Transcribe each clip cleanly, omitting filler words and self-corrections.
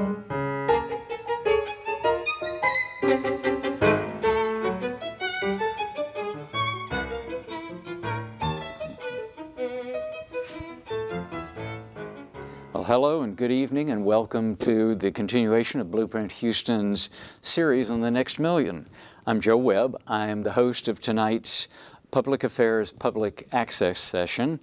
Well, hello and good evening and welcome to the continuation of Blueprint Houston's series on the Next Million. I'm Joe Webb. I am the host of tonight's Public Affairs Public Access session.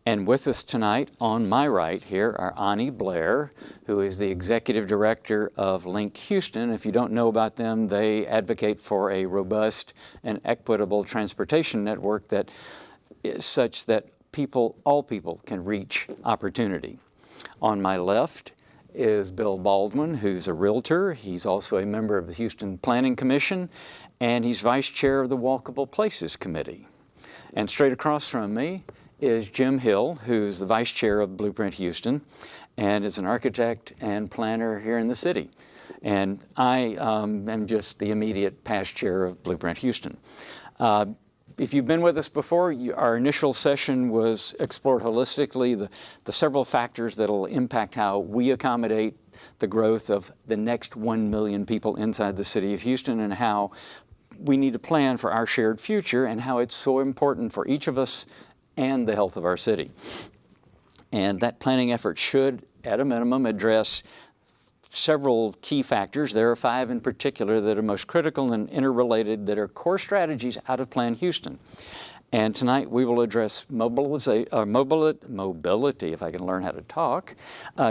And with us tonight on my right here are Ani Blair, who is the Executive Director of Link Houston. If you don't know about them, they advocate for a robust and equitable transportation network that is such that all people can reach opportunity. On my left is Bill Baldwin, who's a realtor. He's also a member of the Houston Planning Commission, and he's Vice Chair of the Walkable Places Committee. And straight across from me is Jim Hill, who's the Vice Chair of Blueprint Houston, and is an architect and planner here in the city. And I am just the immediate past chair of Blueprint Houston. If you've been with us before, our initial session was explored holistically the several factors that will impact how we accommodate the growth of the next 1 million people inside the city of Houston, and how we need to plan for our shared future, and how it's so important for each of us and the health of our city. And that planning effort should, at a minimum, address several key factors. There are 5 in particular that are most critical and interrelated that are core strategies out of Plan Houston. And tonight we will address mobility, if I can learn how to talk,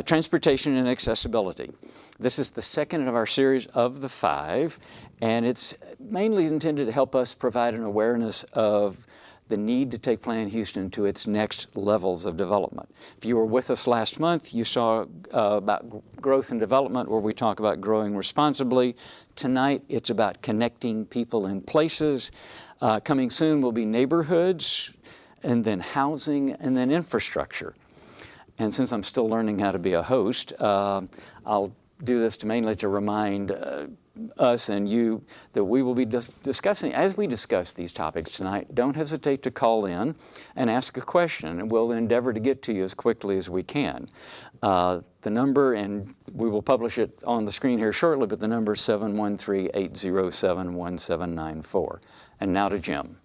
transportation and accessibility. This is the second of our series of the 5, and it's mainly intended to help us provide an awareness of the need to take Plan Houston to its next levels of development. If you were with us last month, you saw about growth and development, where we talk about growing responsibly. Tonight, it's about connecting people in places. Coming soon will be neighborhoods, and then housing, and then infrastructure. And since I'm still learning how to be a host, I'll do this mainly to remind us and you that we will be discussing, as we discuss these topics tonight, don't hesitate to call in and ask a question, and we'll endeavor to get to you as quickly as we can. The number, and we will publish it on the screen here shortly, but the number is 713-807-1794. And now to Jim.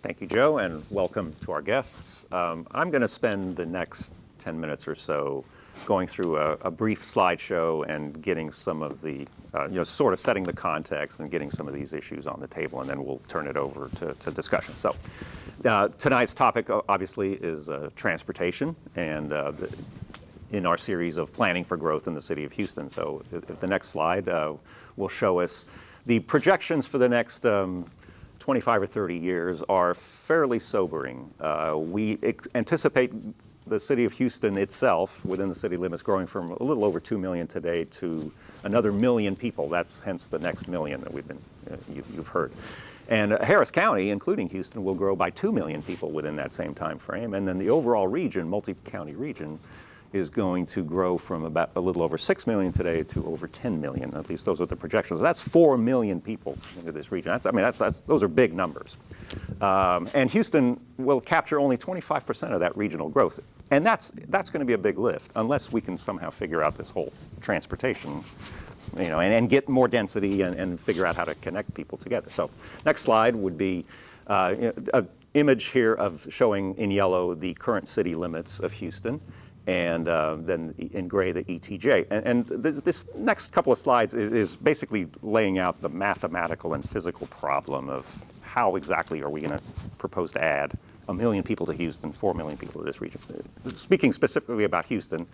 Thank you, Joe, and welcome to our guests. I'm going to spend the next 10 minutes or so going through a brief slideshow and getting some of the, sort of setting the context and getting some of these issues on the table, and then we'll turn it over to discussion. So tonight's topic, obviously, is transportation, and in our series of planning for growth in the city of Houston. So if the next slide will show us the projections for the next 25 or 30 years are fairly sobering. We anticipate the city of Houston itself, within the city limits, growing from a little over 2 million today to another million people. That's hence the next million that we've been, you've heard. And Harris County, including Houston, will grow by 2 million people within that same time frame. And then the overall region, multi-county region, is going to grow from about a little over 6 million today to over 10 million. At least those are the projections. That's 4 million people into this region. Those are big numbers. And Houston will capture only 25% of that regional growth. And that's going to be a big lift, unless we can somehow figure out this whole transportation, and get more density and figure out how to connect people together. So next slide would be an image here of showing in yellow the current city limits of Houston, and then in gray the ETJ. And this next couple of slides is basically laying out the mathematical and physical problem of how exactly are we going to propose to add 1 million people to Houston, 4 million people to this region. Speaking specifically about Houston,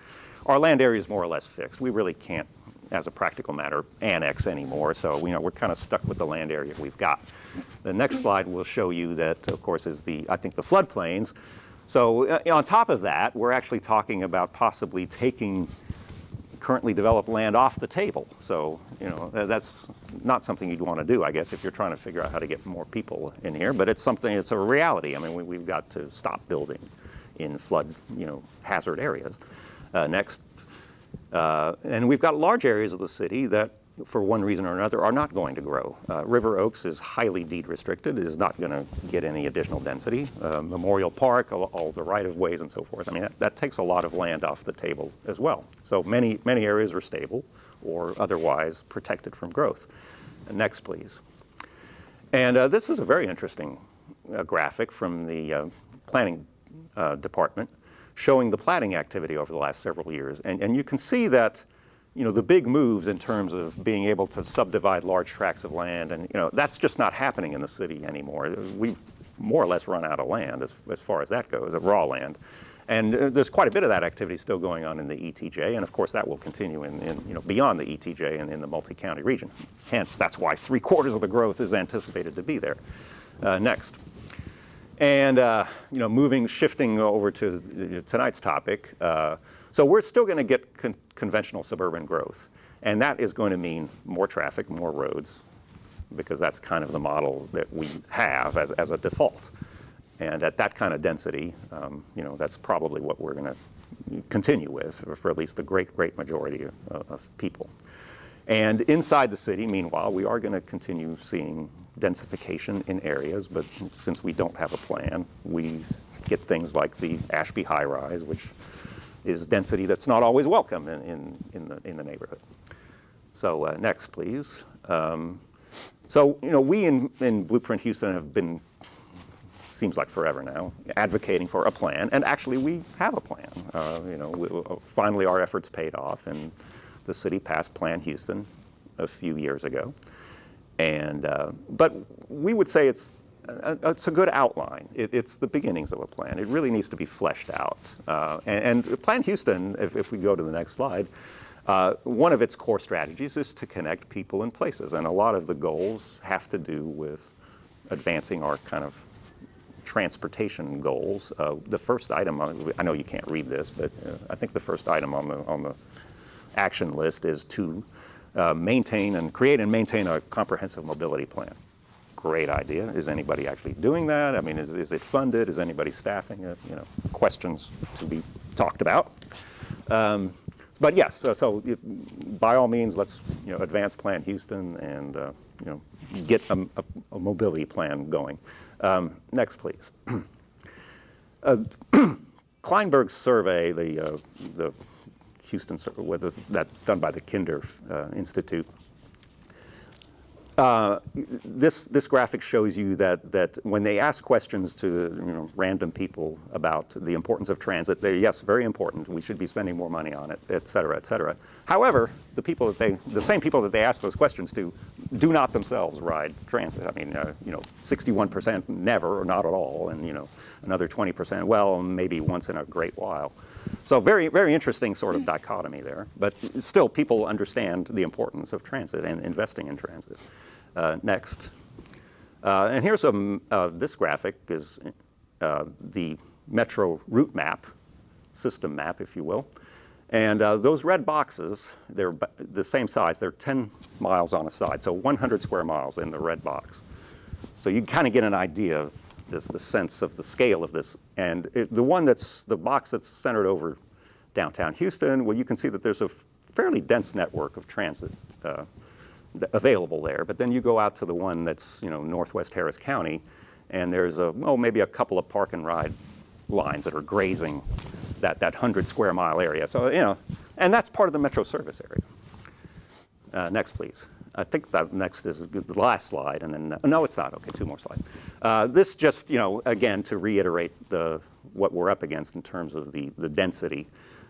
our land area is more or less fixed. We really can't, as a practical matter, annex anymore. So we're kind of stuck with the land area we've got. The next slide will show you that, of course, is the floodplains. So on top of that, we're actually talking about possibly taking currently developed land off the table. So, that's not something you'd want to do, I guess, if you're trying to figure out how to get more people in here. But it's a reality. I mean, we've got to stop building in flood, hazard areas. Next. And we've got large areas of the city that, for one reason or another, are not going to grow. River Oaks is highly deed restricted, is not going to get any additional density. Memorial Park, all the right-of-ways and so forth. I mean, that takes a lot of land off the table as well. So many areas are stable or otherwise protected from growth. Next, please. And this is a very interesting graphic from the planning department showing the platting activity over the last several years. And you can see that the big moves in terms of being able to subdivide large tracts of land, and that's just not happening in the city anymore. We've more or less run out of land as far as that goes, of raw land. And there's quite a bit of that activity still going on in the ETJ, and of course that will continue in beyond the ETJ and in the multi-county region. Hence, that's why 3/4 of the growth is anticipated to be there. Next. And shifting over to tonight's topic, so we're still going to get conventional suburban growth, and that is going to mean more traffic, more roads, because that's kind of the model that we have as a default. And at that kind of density, that's probably what we're going to continue with, for at least the great majority of people. And inside the city, meanwhile, we are going to continue seeing densification in areas, but since we don't have a plan, we get things like the Ashby high rise, which is density that's not always welcome in the neighborhood. So next, please. We in Blueprint Houston have been, seems like forever now, advocating for a plan, and actually we have a plan. Finally our efforts paid off, and the city passed Plan Houston a few years ago. And but we would say it's a good outline. It's the beginnings of a plan. It really needs to be fleshed out. And Plan Houston, if we go to the next slide, one of its core strategies is to connect people and places, and a lot of the goals have to do with advancing our kind of transportation goals. The first item, I know you can't read this, but I think the first item on the action list is to create and maintain a comprehensive mobility plan. Great idea. Is anybody actually doing that? I mean, is it funded? Is anybody staffing it? Questions to be talked about. But yes, so by all means, let's advance Plan Houston and get a mobility plan going. Next, please. Kleinberg's survey, the Houston survey, that's done by the Kinder Institute. This graphic shows you that when they ask questions to random people about the importance of transit, they're, yes, very important. We should be spending more money on it, et cetera, et cetera. However, the same people that they ask those questions to do not themselves ride transit. I mean, 61% never or not at all, and another 20%, well, maybe once in a great while. So very, very interesting sort of dichotomy there. But still, people understand the importance of transit and investing in transit. Next. And here's this graphic is the metro route map, system map, if you will. And those red boxes, they're the same size. They're 10 miles on a side, so 100 square miles in the red box. So you kind of get an idea of the sense of the scale of this. And the box that's centered over downtown Houston, well, you can see that there's a fairly dense network of transit available there. But then you go out to the one that's northwest Harris County, and there's maybe a couple of park and ride lines that are grazing that 100 square mile area. So and that's part of the metro service area. Next, please. I think that next is the last slide, and then no, it's not. Okay, 2 more slides. This just again to reiterate what we're up against in terms of the density.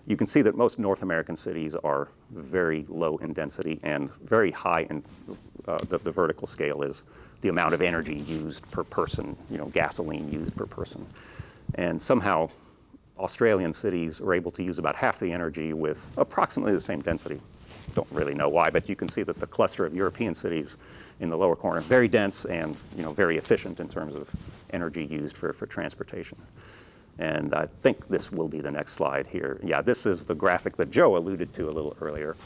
You can see that most North American cities are very low in density and very high in the vertical scale is the amount of energy used per person, gasoline used per person. And somehow Australian cities are able to use about half the energy with approximately the same density. Don't really know why, but you can see that the cluster of European cities in the lower corner, very dense and very efficient in terms of energy used for transportation. And I think this will be the next slide here. Yeah, this is the graphic that Joe alluded to a little earlier.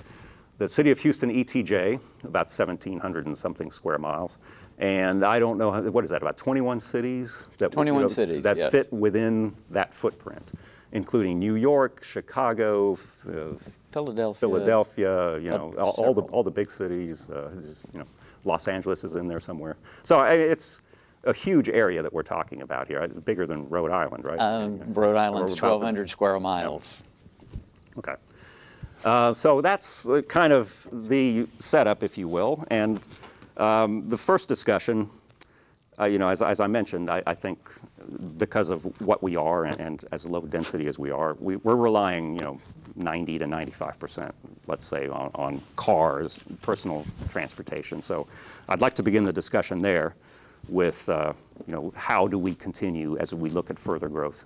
The city of Houston ETJ, about 1,700 and something square miles. And I don't know, what is that, about 21 cities? 21 cities, that yes. fit within that footprint. including New York, Chicago, Philadelphia, you know, all the big cities. You know, Los Angeles is in there somewhere. So it's a huge area that we're talking about here. It's bigger than Rhode Island, right? Rhode Island's 1,200 square miles. Okay. So that's kind of the setup, if you will. And the first discussion, you know, as I mentioned, I think because of what we are and as low density as we are, we're relying, you know, 90 to 95%, let's say, on cars, personal transportation. So I'd like to begin the discussion there with, you know, how do we continue as we look at further growth?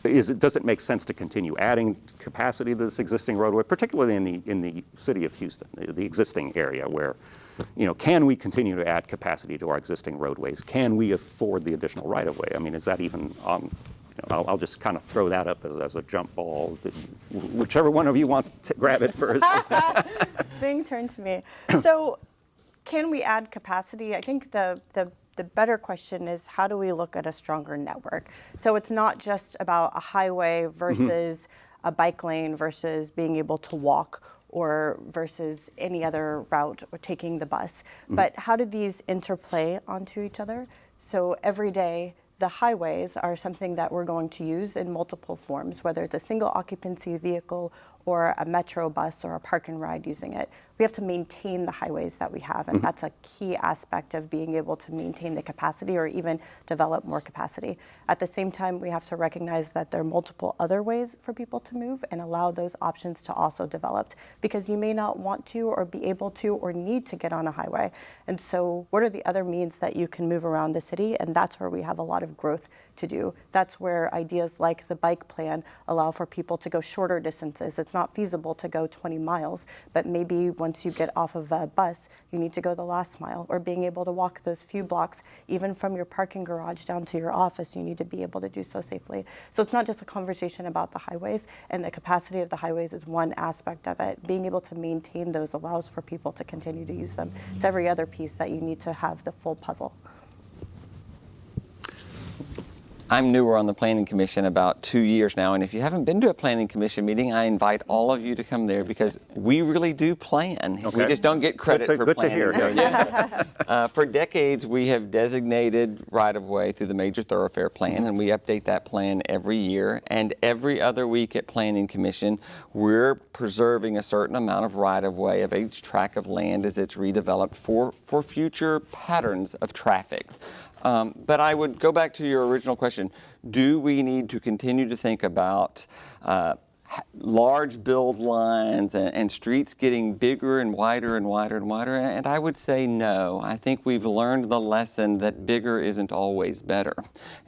Does it make sense to continue adding capacity to this existing roadway, particularly in the city of Houston, the existing area where, you know, can we continue to add capacity to our existing roadways? Can we afford the additional right-of-way? I mean, is that even on? You know, I'll just kind of throw that up as a jump ball. Whichever one of you wants to grab it first. It's being turned to me. So, can we add capacity? I think the better question is, how do we look at a stronger network? So it's not just about a highway versus a bike lane versus being able to walk or versus any other route or taking the bus. But how do these interplay onto each other? So every day, the highways are something that we're going to use in multiple forms, whether it's a single occupancy vehicle or a metro bus or a park and ride using it. We have to maintain the highways that we have, and that's a key aspect of being able to maintain the capacity or even develop more capacity. At the same time, we have to recognize that there are multiple other ways for people to move and allow those options to also develop, because you may not want to or be able to or need to get on a highway. And so what are the other means that you can move around the city? And that's where we have a lot of growth to do. That's where ideas like the bike plan allow for people to go shorter distances. It's not feasible to go 20 miles, but maybe once you get off of a bus, you need to go the last mile, or being able to walk those few blocks, even from your parking garage down to your office, you need to be able to do so safely. So it's not just a conversation about the highways, and the capacity of the highways is one aspect of it. Being able to maintain those allows for people to continue to use them. It's every other piece that you need to have the full puzzle. I'm newer on the Planning Commission, about 2 years now, and if you haven't been to a Planning Commission meeting, I invite all of you to come there, because we really do plan. Okay. We just don't get credit for good planning. to hear. Yeah. For decades, we have designated right-of-way through the Major Thoroughfare Plan, and we update that plan every year. And every other week at Planning Commission, we're preserving a certain amount of right-of-way of each tract of land as it's redeveloped for future patterns of traffic. But I would go back to your original question. Do we need to continue to think about large build lines and streets getting bigger and wider and wider and wider? And I would say no. I think we've learned the lesson that bigger isn't always better.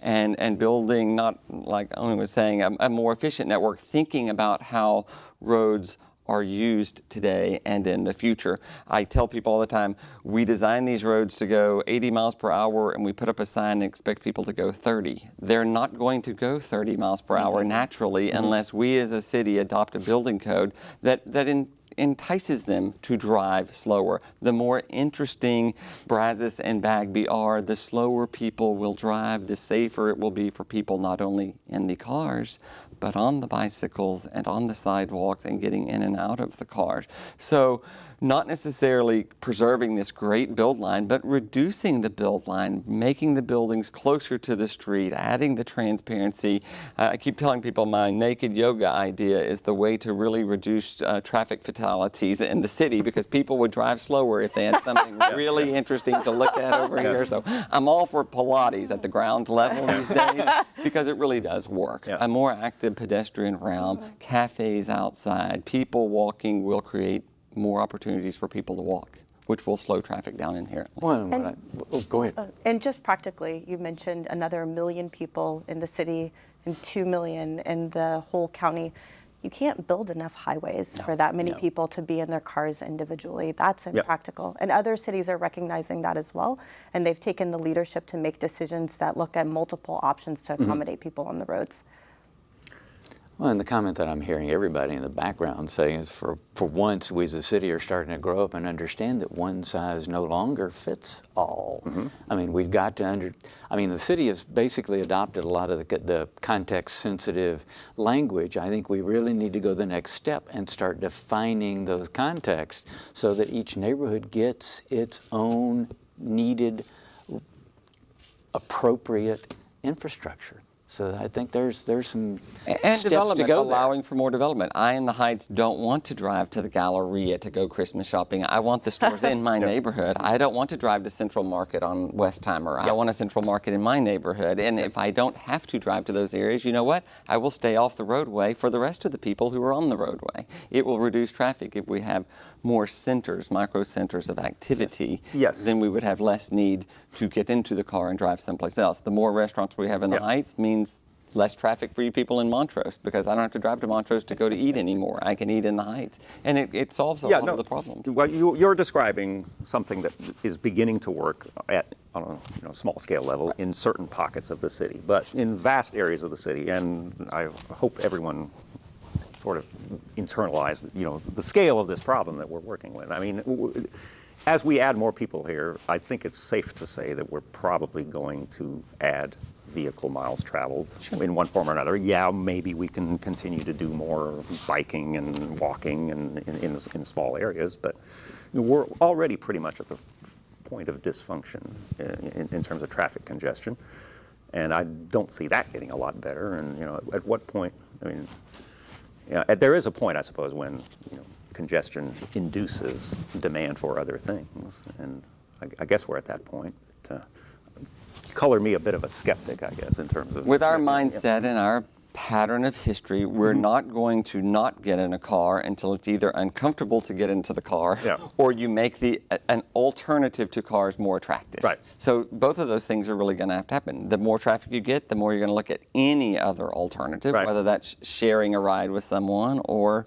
And building, not like Owen was saying, a more efficient network, thinking about how roads are used today and in the future. I tell people all the time, we design these roads to go 80 miles per hour and we put up a sign and expect people to go 30. They're not going to go 30 miles per hour naturally unless we as a city adopt a building code that entices them to drive slower. The more interesting Brazos and Bagby are, the slower people will drive, the safer it will be for people not only in the cars, but on the bicycles and on the sidewalks and getting in and out of the cars. So not necessarily preserving this great build line, but reducing the build line, making the buildings closer to the street, adding the transparency. I keep telling people my naked yoga idea is the way to really reduce traffic fatalities in the city, because people would drive slower if they had something really interesting to look at over here. So I'm all for Pilates at the ground level these days, because it really does work. A more active pedestrian realm, cafes outside, people walking will create more opportunities for people to walk, which will slow traffic down inherently. Go ahead. And just practically, you mentioned another 1 million people in the city and 2 million in the whole county. You can't build enough highways for that many people to be in their cars individually. That's impractical. And other cities are recognizing that as well. And they've taken the leadership to make decisions that look at multiple options to accommodate people on the roads. Well, and the comment that I'm hearing everybody in the background saying is for once we as a city are starting to grow up and understand that one size no longer fits all. I mean, we've got to the city has basically adopted a lot of the context-sensitive language. I think we really need to go the next step and start defining those contexts so that each neighborhood gets its own needed, appropriate infrastructure. So I think there's some and steps development, to go allowing there. for more development. I in the Heights don't want to drive to the Galleria to go Christmas shopping. I want the stores in my neighborhood. I don't want to drive to Central Market on Westheimer. I want a Central Market in my neighborhood. And if I don't have to drive to those areas, you know what? I will stay off the roadway for the rest of the people who are on the roadway. It will reduce traffic if we have more centers, micro centers of activity. Yes. Then we would have less need to get into the car and drive someplace else. The more restaurants we have in the Heights means less traffic for you people in Montrose, because I don't have to drive to Montrose to go to eat anymore. I can eat in the Heights. And it solves a lot of the problems. Well, you're describing something that is beginning to work on a small scale level in certain pockets of the city, but in vast areas of the city, and I hope everyone sort of internalized, the scale of this problem that we're working with. I mean, as we add more people here, I think it's safe to say that we're probably going to add vehicle miles traveled in one form or another. Yeah, maybe we can continue to do more biking and walking and in small areas, but we're already pretty much at the point of dysfunction in terms of traffic congestion, and I don't see that getting a lot better. And at what point? I mean, there is a point, I suppose, when congestion induces demand for other things, and I guess we're at that point. Color me a bit of a skeptic, I guess, in terms of... With our mindset and our pattern of history, we're not going to not get in a car until it's either uncomfortable to get into the car or you make an alternative to cars more attractive. Right. So both of those things are really going to have to happen. The more traffic you get, the more you're going to look at any other alternative, whether that's sharing a ride with someone or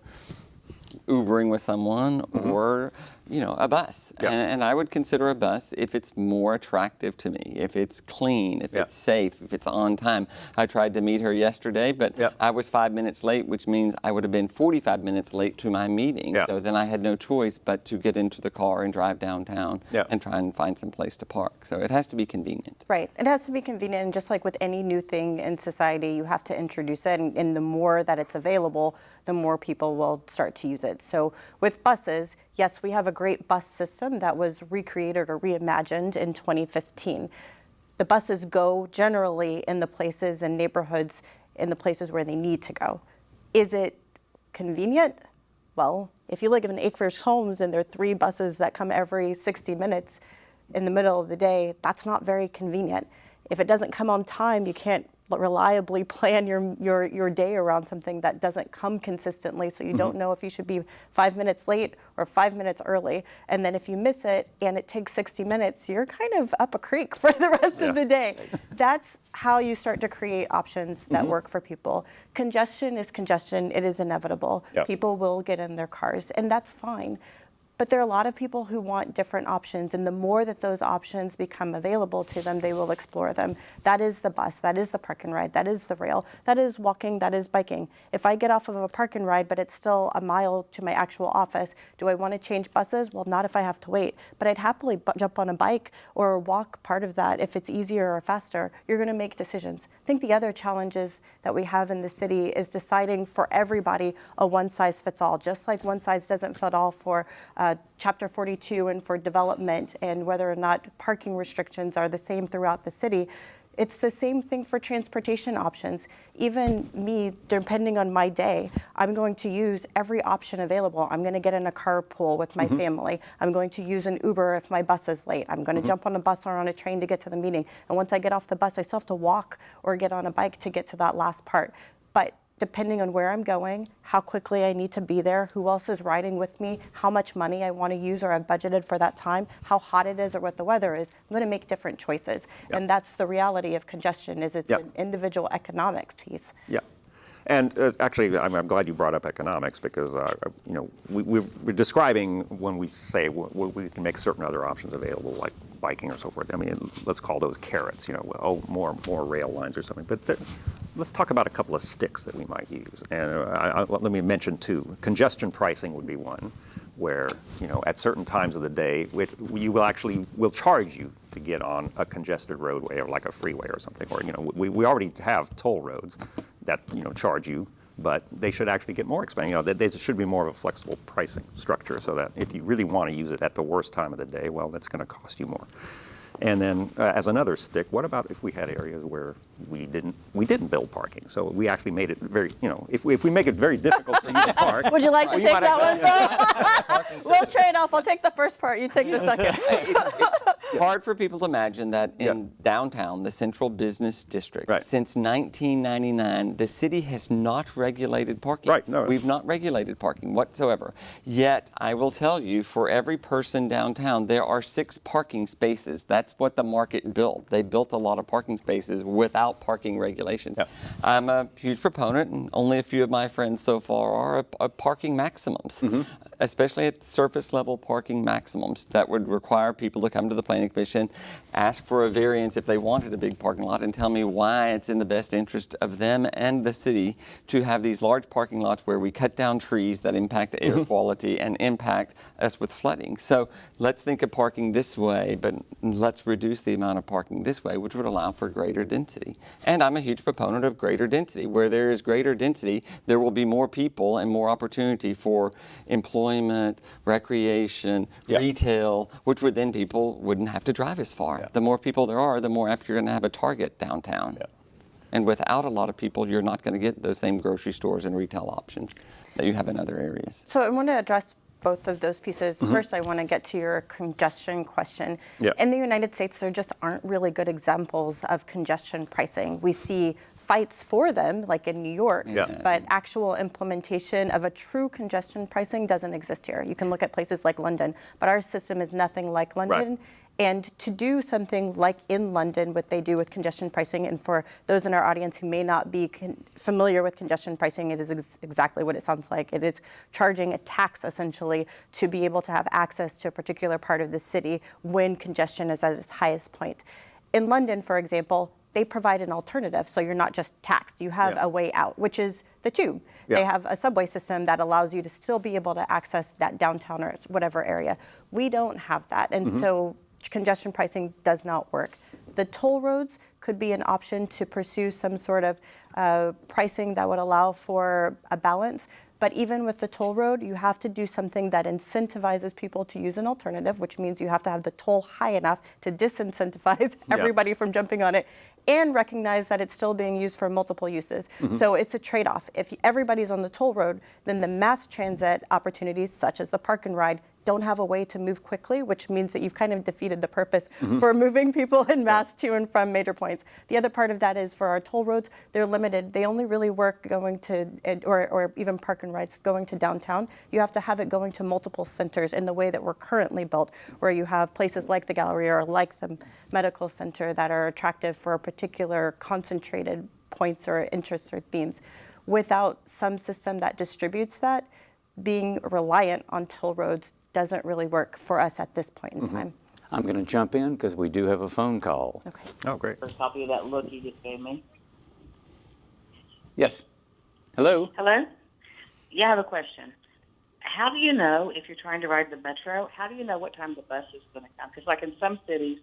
Ubering with someone or a bus. And I would consider a bus if it's more attractive to me, if it's clean, if it's safe, if it's on time. I tried to meet her yesterday, but I was 5 minutes late, which means I would have been 45 minutes late to my meeting. So then I had no choice but to get into the car and drive downtown and try and find some place to park. So it has to be convenient. Right. It has to be convenient. And just like with any new thing in society, you have to introduce it. And the more that it's available, the more people will start to use it. So with buses, yes, we have a great bus system that was recreated or reimagined in 2015. The buses go generally in the places and neighborhoods, in the places where they need to go. Is it convenient? Well, if you live in Acreage Homes and there are 3 buses that come every 60 minutes in the middle of the day, that's not very convenient. If it doesn't come on time, you can't reliably plan your day around something that doesn't come consistently, so you don't know if you should be 5 minutes late or 5 minutes early. And then if you miss it and it takes 60 minutes, you're kind of up a creek for the rest of the day. That's how you start to create options that work for people. Congestion is congestion. It is inevitable. People will get in their cars, and that's fine. But there are a lot of people who want different options, and the more that those options become available to them, they will explore them. That is the bus, that is the park and ride, that is the rail, that is walking, that is biking. If I get off of a park and ride, but it's still a mile to my actual office, do I want to change buses? Well, not if I have to wait, but I'd happily jump on a bike or walk part of that if it's easier or faster. You're going to make decisions. I think the other challenges that we have in the city is deciding for everybody a one-size-fits-all, just like one size doesn't fit all for Chapter 42 and for development, and whether or not parking restrictions are the same throughout the city. It's the same thing for transportation options. Even me, depending on my day, I'm going to use every option available. I'm going to get in a carpool with my family. I'm going to use an Uber if my bus is late. I'm going to jump on a bus or on a train to get to the meeting. And once I get off the bus, I still have to walk or get on a bike to get to that last part. But depending on where I'm going, how quickly I need to be there, who else is riding with me, how much money I want to use or I've budgeted for that time, how hot it is or what the weather is, I'm going to make different choices. And that's the reality of congestion, is it's an individual economics piece. And actually, I'm glad you brought up economics, because we're describing when we say we can make certain other options available, like biking or so forth. I mean, let's call those carrots. More rail lines or something. But let's talk about a couple of sticks that we might use. And let me mention two. Congestion pricing would be one, where at certain times of the day, you will charge you to get on a congested roadway or like a freeway or something. Or we already have toll roads that charge you, but they should actually get more expensive. There should be more of a flexible pricing structure, so that if you really want to use it at the worst time of the day, well, that's going to cost you more. And then, as another stick, what about if we had areas where we didn't build parking? So we actually made it very, if we make it very difficult for you to park. Would you like to take that one, Phil? We'll trade off. I'll take the first part. You take the second. It's hard for people to imagine that in downtown, the central business district, since 1999, the city has not regulated parking. Right. No. We've not regulated parking whatsoever. Yet, I will tell you, for every person downtown, there are 6 parking spaces. That's what the market built. They built a lot of parking spaces without parking regulations. Yep. I'm a huge proponent, and only a few of my friends so far are, of parking maximums, especially at surface level parking maximums that would require people to come to the Planning Commission, ask for a variance if they wanted a big parking lot, and tell me why it's in the best interest of them and the city to have these large parking lots where we cut down trees that impact air quality and impact us with flooding. So let's think of parking this way, but let's reduce the amount of parking this way, which would allow for greater density. And I'm a huge proponent of greater density. Where there is greater density, there will be more people and more opportunity for employment, recreation, retail, which would then people wouldn't have to drive as far. The more people there are, the more apt you're going to have a target downtown. And without a lot of people, you're not going to get those same grocery stores and retail options that you have in other areas. So I want to address both of those pieces. First, I want to get to your congestion question. In the United States, there just aren't really good examples of congestion pricing. We see fights for them, like in New York, but actual implementation of a true congestion pricing doesn't exist here. You can look at places like London, but our system is nothing like London. And to do something like in London, what they do with congestion pricing, and for those in our audience who may not be familiar with congestion pricing, it is exactly what it sounds like. It is charging a tax, essentially, to be able to have access to a particular part of the city when congestion is at its highest point. In London, for example, they provide an alternative, so you're not just taxed. You have a way out, which is the tube. They have a subway system that allows you to still be able to access that downtown or whatever area. We don't have that, and so congestion pricing does not work. The toll roads could be an option to pursue some sort of pricing that would allow for a balance. But even with the toll road, you have to do something that incentivizes people to use an alternative, which means you have to have the toll high enough to disincentivize everybody from jumping on it, and recognize that it's still being used for multiple uses. So it's a trade-off. If everybody's on the toll road, then the mass transit opportunities, such as the park and ride, don't have a way to move quickly, which means that you've kind of defeated the purpose for moving people in mass to and from major points. The other part of that is for our toll roads, they're limited. They only really work going to, or even park and rides going to downtown. You have to have it going to multiple centers in the way that we're currently built, where you have places like the gallery or like the medical center that are attractive for a particular concentrated points or interests or themes. Without some system that distributes that, being reliant on toll roads doesn't really work for us at this point in time. I'm going to jump in because we do have a phone call. Okay. Oh, great. First copy of that look you just gave me. Yes. Hello? Hello? Yeah, I have a question. How do you know, if you're trying to ride the metro, how do you know what time the bus is going to come? Because like in some cities,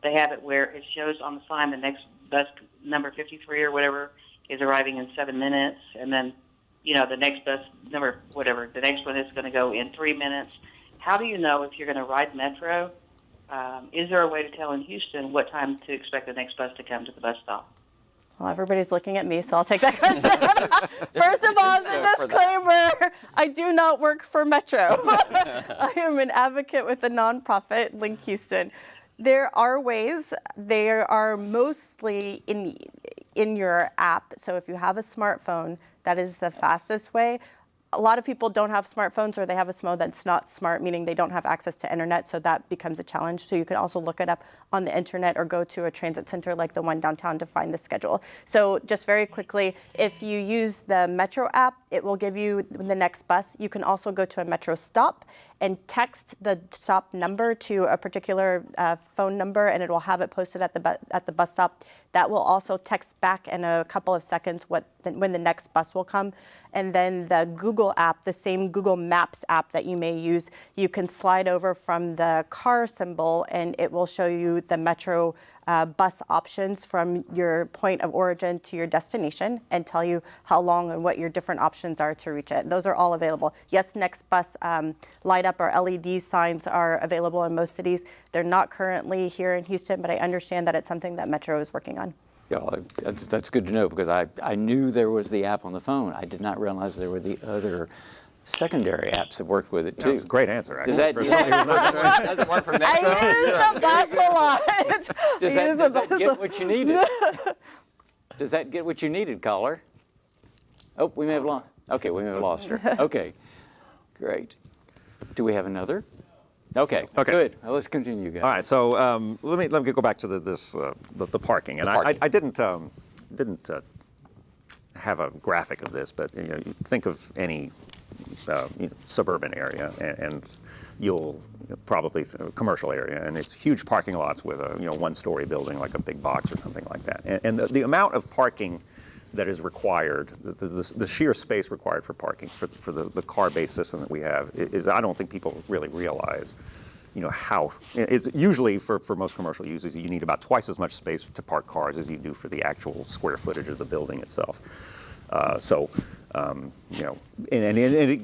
they have it where it shows on the sign the next bus, number 53 or whatever, is arriving in 7 minutes, and then, the next bus, number whatever, the next one is going to go in 3 minutes. How do you know if you're going to ride metro? Is there a way to tell in Houston what time to expect the next bus to come to the bus stop? Well, everybody's looking at me, so I'll take that question. First of all, as a disclaimer, I do not work for Metro. I am an advocate with a nonprofit, Link Houston. There are ways. They are mostly in your app. So if you have a smartphone, that is the fastest way. A lot of people don't have smartphones, or they have a smartphone that's not smart, meaning they don't have access to internet, so that becomes a challenge. So you can also look it up on the internet or go to a transit center like the one downtown to find the schedule. So just very quickly, if you use the Metro app, it will give you the next bus. You can also go to a Metro stop, and text the stop number to a particular phone number, and it will have it posted at the bus stop. That will also text back in a couple of seconds when the next bus will come. And then the Google app, the same Google Maps app that you may use, you can slide over from the car symbol and it will show you the Metro bus options from your point of origin to your destination and tell you how long and what your different options are to reach it. Those are all available. Yes, Next Bus light up or LED signs are available in most cities. They're not currently here in Houston, but I understand that it's something that Metro is working on. Yeah, that's good to know, because I knew there was the app on the phone. I did not realize there were the other secondary apps that worked with it too. That's a great answer, actually. Does that, for somebody who's not- Does it work for Metro? I use the bus a lot. does that get what you needed? Does that get what you needed, caller? Oh, we may have lost. Okay, we may have lost her. Okay, great. Do we have another? Okay, Okay. good. Well, let's continue, guys. All right, so let me go back to the parking, and parking. I didn't have a graphic of this, but you think of any suburban area, and you'll probably commercial area, and it's huge parking lots with a one-story building like a big box or something like that, and the amount of parking that is required, the sheer space required for parking for the car-based system that we have is, I don't think people really realize, how it's usually for most commercial uses, you need about twice as much space to park cars as you do for the actual square footage of the building itself. And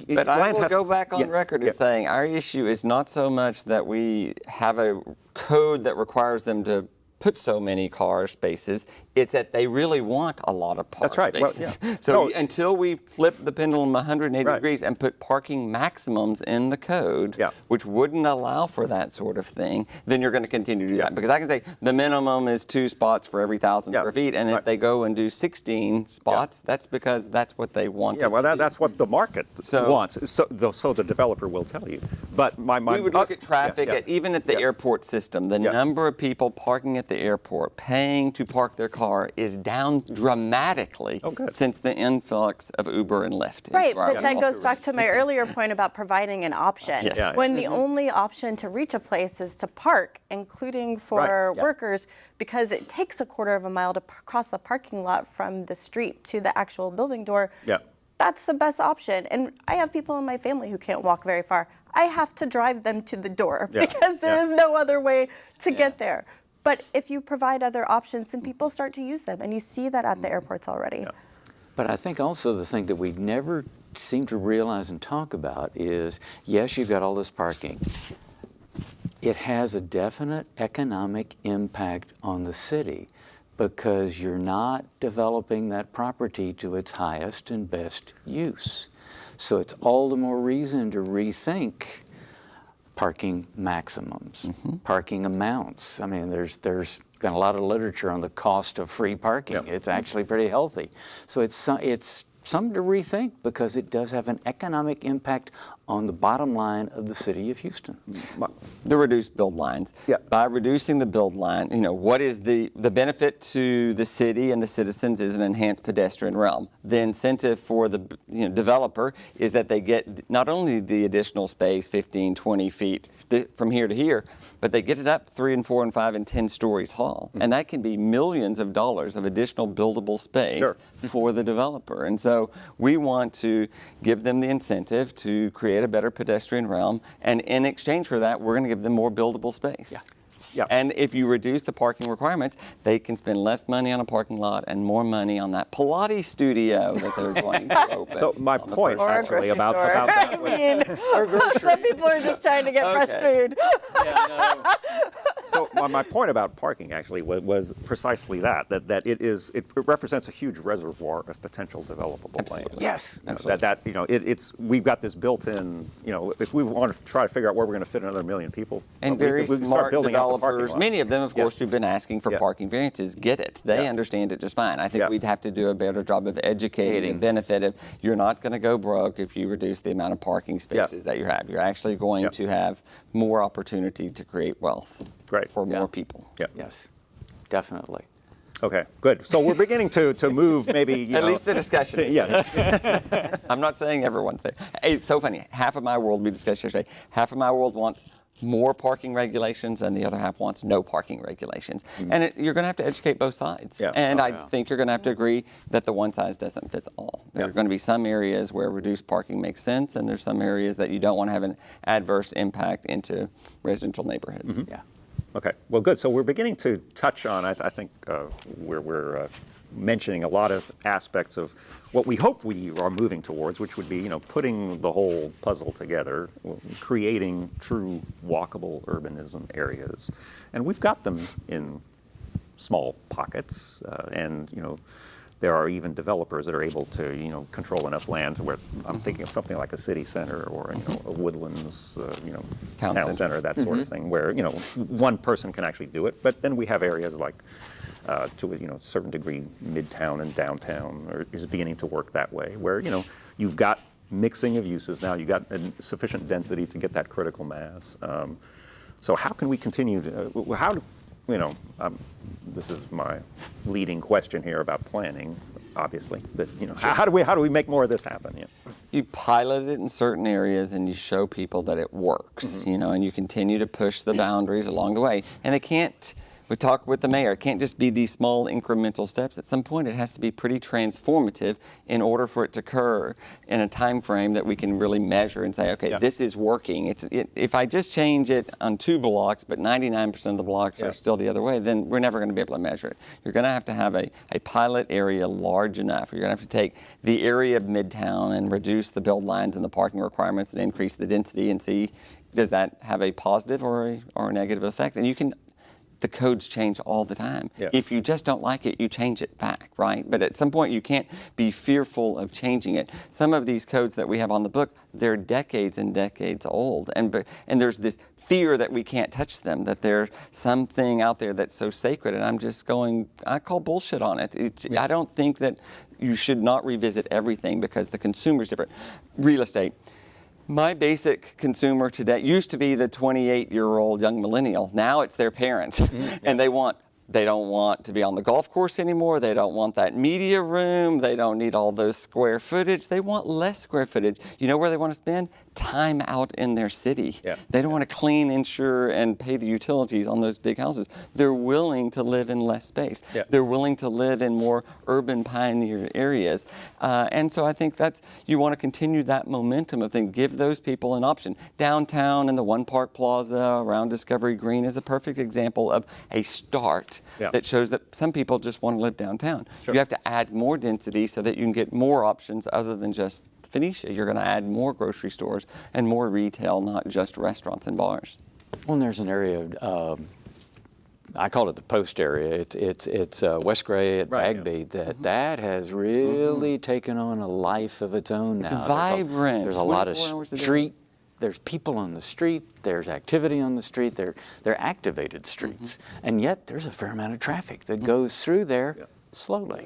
But I will go back on yeah, record yeah. as saying our issue is not so much that we have a code that requires them to put so many car spaces, it's that they really want a lot of car That's right. Well, spaces. yeah. So No. until we flip the pendulum 180 Right. degrees and put parking maximums in the code, Yeah. which wouldn't allow for that sort of thing, then you're going to continue to do that. Because I can say the minimum is 2 spots for every 1,000 Yeah. square feet, and if Right. they go and do 16 spots, that's because that's what they want Yeah, well, to do. that's what the market wants. So the developer will tell you. But my We would look at traffic, yeah. at even at the airport system. The Yeah. number of people parking at the airport, paying to park their car, is down dramatically Oh, good. since the influx of Uber and Lyft. Right, into our but that Wall goes Street. back to my earlier point about providing an option. Yes. Yeah. When the only option to reach a place is to park, including for Right, yeah. workers, because it takes a quarter of a mile to cross the parking lot from the street to the actual building door. Yeah. That's the best option. And I have people in my family who can't walk very far. I have to drive them to the door Yeah, because there yeah. is no other way to get there. But if you provide other options, then people start to use them. And you see that at the airports already. Yeah. But I think also the thing that we never seem to realize and talk about is, yes, you've got all this parking. It has a definite economic impact on the city because you're not developing that property to its highest and best use. So it's all the more reason to rethink parking maximums, parking amounts. I mean, there's been a lot of literature on the cost of free parking. Yep. It's actually pretty healthy. So it's something to rethink because it does have an economic impact on the bottom line of the city of Houston. The reduced build lines. Yeah. By reducing the build line, what is the benefit to the city and the citizens is an enhanced pedestrian realm. The incentive for the developer is that they get not only the additional space, 15, 20 feet from here to here, but they get it up 3 and 4 and 5 and 10 stories tall. And that can be millions of dollars of additional buildable space Sure. for the developer. And so we want to give them the incentive to create a better pedestrian realm, and in exchange for that, we're going to give them more buildable space. Yeah. Yeah. And if you reduce the parking requirements, they can spend less money on a parking lot and more money on that Pilates studio that they're going to open. So my on the point first Or a actually grocery about store. that I was, mean, some people are just trying to get fresh Okay. food. so my point about parking actually was precisely that it represents a huge reservoir of potential developable land. Yes. We've got this built-in. If we want to try to figure out where we're going to fit another 1 million people, And we very can start smart building out the parking developers, lots. many of them, of course, who've been asking for Yeah. parking variances, get it. They Yeah. understand it just fine. I think Yeah. we'd have to do a better job of educating the benefit of you're not going to go broke if you reduce the amount of parking spaces that you have. You're actually going Yeah. to have more opportunity to create wealth Great. for Yeah. more people. Yeah. Yes, definitely. Okay, good. So we're beginning to move maybe, At least the discussion is yeah. I'm not saying everyone's there. Hey, it's so funny. Half of my world, we discussed yesterday, half of my world wants more parking regulations and the other half wants no parking regulations. And you're going to have to educate both sides. Yeah. And I yeah. think you're going to have to agree that the one size doesn't fit all. There are going to be some areas where reduced parking makes sense, and there's some areas that you don't want to have an adverse impact into residential neighborhoods. Yeah. Okay, well, good. So we're beginning to touch on, I think we're mentioning a lot of aspects of what we hope we are moving towards, which would be, putting the whole puzzle together, creating true walkable urbanism areas. And we've got them in small pockets, and, there are even developers that are able to, control enough land to where I'm thinking of something like a city center or, a woodlands, town center, that sort of thing, where, one person can actually do it. But then we have areas like, to a certain degree, midtown and downtown is beginning to work that way, where, you've got mixing of uses now, you've got sufficient density to get that critical mass. So how can we continue to, this is my leading question here about planning, obviously, that, how do we make more of this happen? Yeah. You pilot it in certain areas and you show people that it works, and you continue to push the boundaries along the way. And it can't, we talked with the mayor, it can't just be these small incremental steps. At some point it has to be pretty transformative in order for it to occur in a time frame that we can really measure and say, okay, this is working. If I just change it on 2 blocks, but 99% of the blocks are still the other way, then we're never going to be able to measure it. You're going to have a pilot area large enough. You're going to have to take the area of Midtown and reduce the build lines and the parking requirements and increase the density and see, does that have a positive or a negative effect? And the codes change all the time. Yeah. If you just don't like it, you change it back, right? But at some point, you can't be fearful of changing it. Some of these codes that we have on the book, they're decades and decades old. And there's this fear that we can't touch them, that there's something out there that's so sacred. And I call bullshit on it. I don't think that you should not revisit everything because the consumer's different. Real estate. My basic consumer today used to be the 28-year-old young millennial. Now it's their parents, and they don't want to be on the golf course anymore. They don't want that media room. They don't need all those square footage. They want less square footage. You know where they want to spend? Time out in their city. Yeah. They don't want to clean, insure, and pay the utilities on those big houses. They're willing to live in less space. Yeah. They're willing to live in more urban pioneer areas. And so I think you want to continue that momentum of things. Give those people an option. Downtown and the One Park Plaza around Discovery Green is a perfect example of a start that shows that some people just want to live downtown. Sure. You have to add more density so that you can get more options other than just Phoenicia. You're going to add more grocery stores and more retail, not just restaurants and bars. Well, and there's an area, I call it the post area. It's West Gray at Bagby. That has really taken on a life of its own now. It's vibrant. There's a lot of street. There's people on the street, there's activity on the street, they're activated streets, and yet there's a fair amount of traffic that goes through there slowly.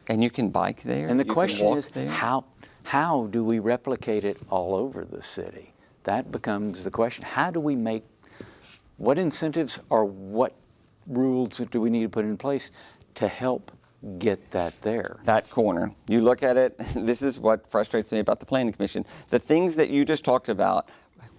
And you can bike there. And the question is, there. how do we replicate it all over the city? That becomes the question. How do we what incentives or what rules do we need to put in place to help get that there? That corner. You look at it, this is what frustrates me about the Planning Commission. The things that you just talked about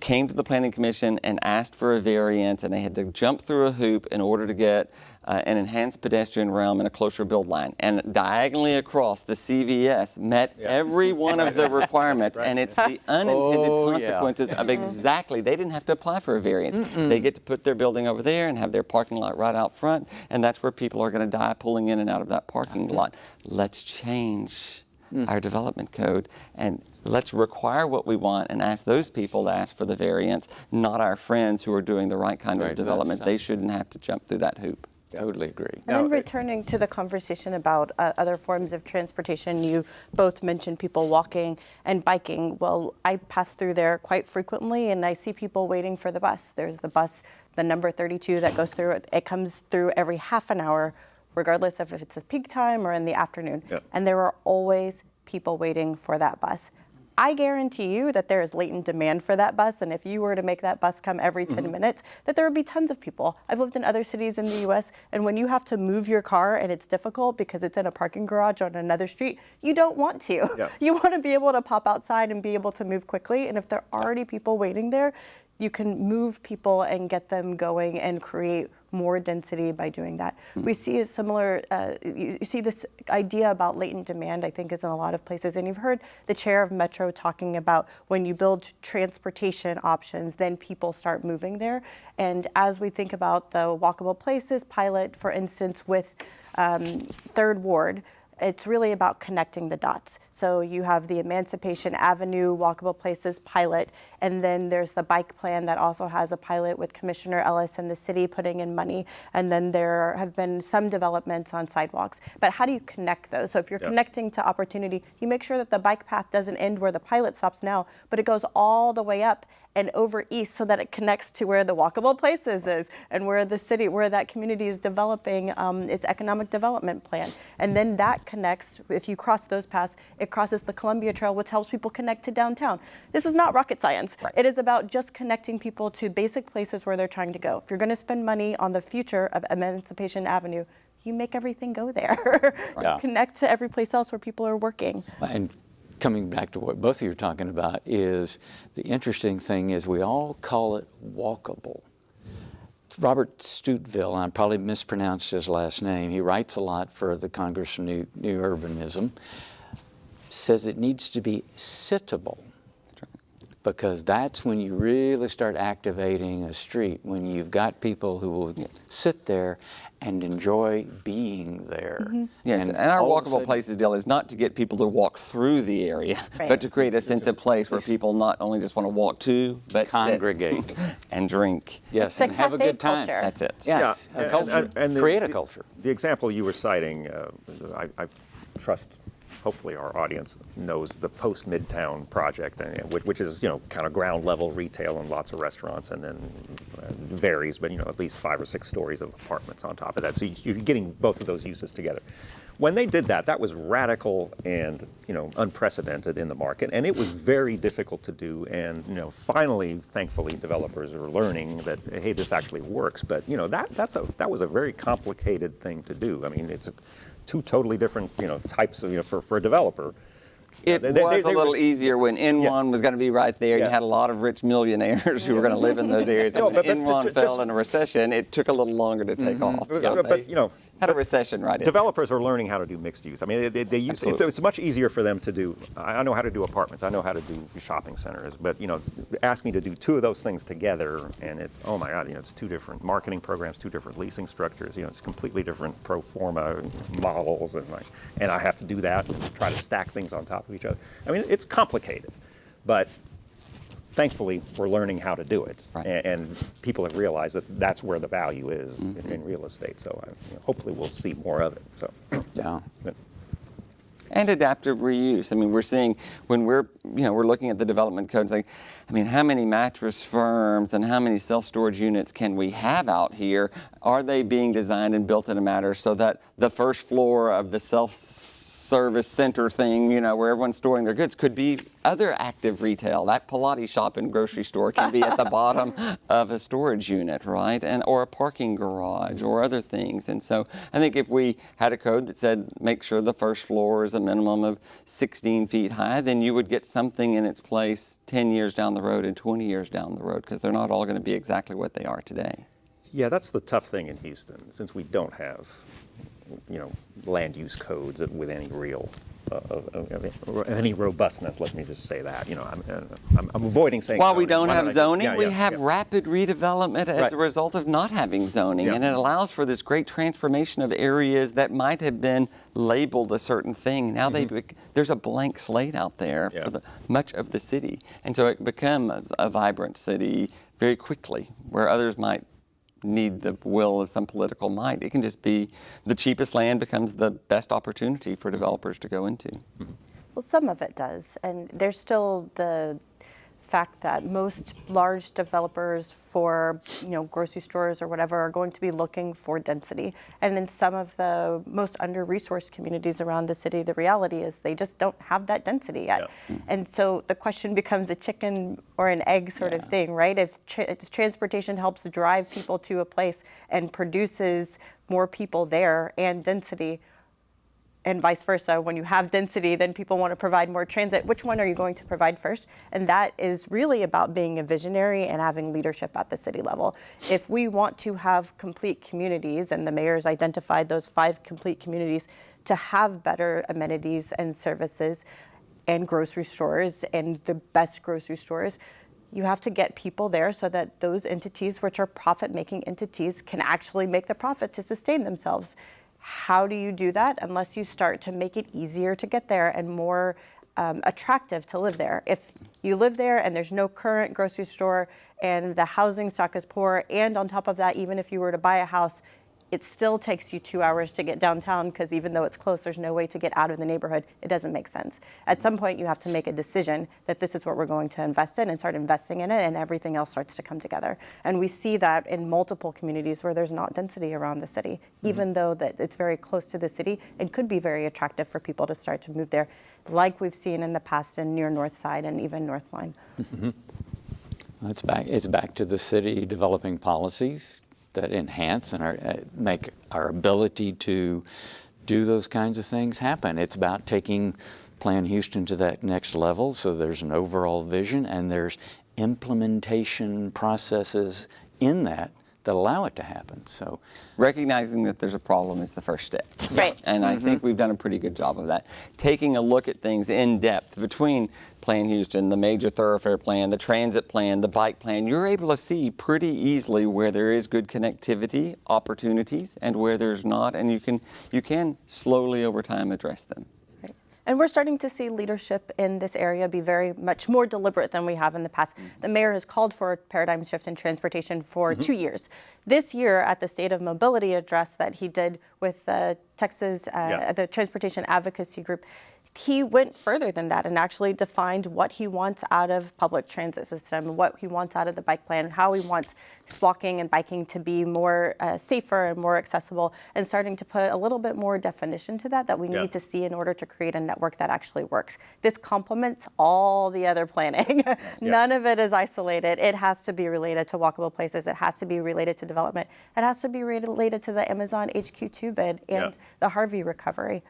came to the Planning Commission and asked for a variance, and they had to jump through a hoop in order to get an enhanced pedestrian realm and a closer build line. And diagonally across, the CVS met every one of the requirements, and it's the unintended consequences of exactly, they didn't have to apply for a variance. They get to put their building over there and have their parking lot right out front, and that's where people are going to die pulling in and out of that parking lot. Let's change our development code and let's require what we want and ask those people to ask for the variance, not our friends who are doing the right kind of development. They shouldn't have to jump through that hoop. Totally agree. And then returning to the conversation about other forms of transportation, you both mentioned people walking and biking. Well, I pass through there quite frequently, and I see people waiting for the bus. There's the bus, the number 32 that goes through. It comes through every half an hour, regardless of if it's a peak time or in the afternoon. And there are always people waiting for that bus. I guarantee you that there is latent demand for that bus, and if you were to make that bus come every 10 minutes, that there would be tons of people. I've lived in other cities in the U.S., and when you have to move your car and it's difficult because it's in a parking garage on another street, you don't want to. Yeah. You want to be able to pop outside and be able to move quickly, and if there are already people waiting there, you can move people and get them going and create more density by doing that. We see a similar, you see this idea about latent demand, I think, is in a lot of places. And you've heard the chair of Metro talking about when you build transportation options, then people start moving there. And as we think about the walkable places pilot, for instance, with Third Ward, it's really about connecting the dots. So you have the Emancipation Avenue Walkable Places pilot, and then there's the bike plan that also has a pilot with Commissioner Ellis and the city putting in money, and then there have been some developments on sidewalks. But how do you connect those? So if you're connecting to opportunity, you make sure that the bike path doesn't end where the pilot stops now, but it goes all the way up and over east so that it connects to where the walkable places is and where the city, where that community is developing its economic development plan. And then that connects, if you cross those paths, it crosses the Columbia Trail, which helps people connect to downtown. This is not rocket science. Right. It is about just connecting people to basic places where they're trying to go. If you're going to spend money on the future of Emancipation Avenue, you make everything go there. Yeah. Connect to every place else where people are working. And coming back to what both of you are talking about is the interesting thing is we all call it walkable. Robert Stoutville, I probably mispronounced his last name, he writes a lot for the Congress of New Urbanism, says it needs to be sittable. Because that's when you really start activating a street, when you've got people who will sit there and enjoy being there. And our walkable places deal is not to get people to walk through the area, but to create a sense of place where people not only just want to walk to, but congregate and drink. Yes, It's and have a cafe good time. culture. That's it. Yes, Yeah, a culture. and Create a culture. The example you were citing, I trust. Hopefully our audience knows the post-Midtown project, which is, kind of ground level retail and lots of restaurants, and then varies, but, at least 5 or 6 stories of apartments on top of that. So you're getting both of those uses together. When they did that, that was radical and, unprecedented in the market, and it was very difficult to do. And, finally, thankfully, developers are learning that, hey, this actually works. But, that was a very complicated thing to do. I mean, it's two totally different, types of, for a developer. It was a little easier when N1 was going to be right there. Yeah. You had a lot of rich millionaires who were going to live in those areas. And when N1 fell in a recession, it took a little longer to take off. So they had a recession right in. Developers are learning how to do mixed use. I mean, they use it's much easier for them to do. I know how to do apartments. I know how to do shopping centers. But ask me to do 2 of those things together, and it's oh my God, it's 2 different marketing programs, 2 different leasing structures. It's completely different pro forma models, and I have to do that and try to stack things on top of each other. I mean, it's complicated, but thankfully, we're learning how to do it, and people have realized that that's where the value is in real estate. So hopefully we'll see more of it. So, And adaptive reuse. I mean, we're seeing when we're looking at the development codes, like, I mean, how many mattress firms and how many self-storage units can we have out here? Are they being designed and built in a manner so that the first floor of the self-service center thing, where everyone's storing their goods, could be other active retail? That Pilates shop and grocery store can be at the bottom of a storage unit, right? Or a parking garage or other things. And so I think if we had a code that said make sure the first floor is a minimum of 16 feet high, then you would get something in its place 10 years down the road and 20 years down the road, because they're not all going to be exactly what they are today. yeah, that's the tough thing in Houston, since we don't have, land use codes with any real any robustness. Let me just say that. I'm avoiding saying. While we zoning. don't have zoning, we have yeah. rapid redevelopment as a result of not having zoning, and it allows for this great transformation of areas that might have been labeled a certain thing. Now there's a blank slate out there for much of the city, and so it becomes a vibrant city very quickly, where others might need the will of some political might. It can just be the cheapest land becomes the best opportunity for developers to go into. Well, some of it does, and there's still the fact that most large developers for grocery stores or whatever are going to be looking for density. And in some of the most under-resourced communities around the city, the reality is they just don't have that density yet. Yeah. And so the question becomes a chicken or an egg sort of thing, right? If transportation helps drive people to a place and produces more people there and density, and vice versa, when you have density, then people want to provide more transit. Which one are you going to provide first? And that is really about being a visionary and having leadership at the city level. If we want to have complete communities, and the mayor's identified those 5 complete communities to have better amenities and services and grocery stores and the best grocery stores, you have to get people there so that those entities, which are profit-making entities, can actually make the profit to sustain themselves. How do you do that unless you start to make it easier to get there and more attractive to live there? If you live there and there's no current grocery store and the housing stock is poor, and on top of that, even if you were to buy a house, it still takes you 2 hours to get downtown because even though it's close, there's no way to get out of the neighborhood. It doesn't make sense. At some point, you have to make a decision that this is what we're going to invest in and start investing in it, and everything else starts to come together. And we see that in multiple communities where there's not density around the city, even though that it's very close to the city and could be very attractive for people to start to move there, like we've seen in the past in near North Side and even North Line. It's back to the city developing policies that enhance and make our ability to do those kinds of things happen. It's about taking Plan Houston to that next level so there's an overall vision and there's implementation processes in that allow it to happen. So recognizing that there's a problem is the first step. Right. And I think we've done a pretty good job of that. Taking a look at things in depth between Plan Houston, the major thoroughfare plan, the transit plan, the bike plan, you're able to see pretty easily where there is good connectivity opportunities and where there's not, and you can slowly over time address them. And we're starting to see leadership in this area be very much more deliberate than we have in the past. The mayor has called for a paradigm shift in transportation for 2 years. This year, at the State of Mobility address that he did with the Transportation Advocacy Group, he went further than that and actually defined what he wants out of public transit system, what he wants out of the bike plan, how he wants walking and biking to be more safer and more accessible, and starting to put a little bit more definition to that we need to see in order to create a network that actually works. This complements all the other planning. None of it is isolated. It has to be related to walkable places. It has to be related to development. It has to be related to the Amazon HQ2 bid and the Harvey recovery.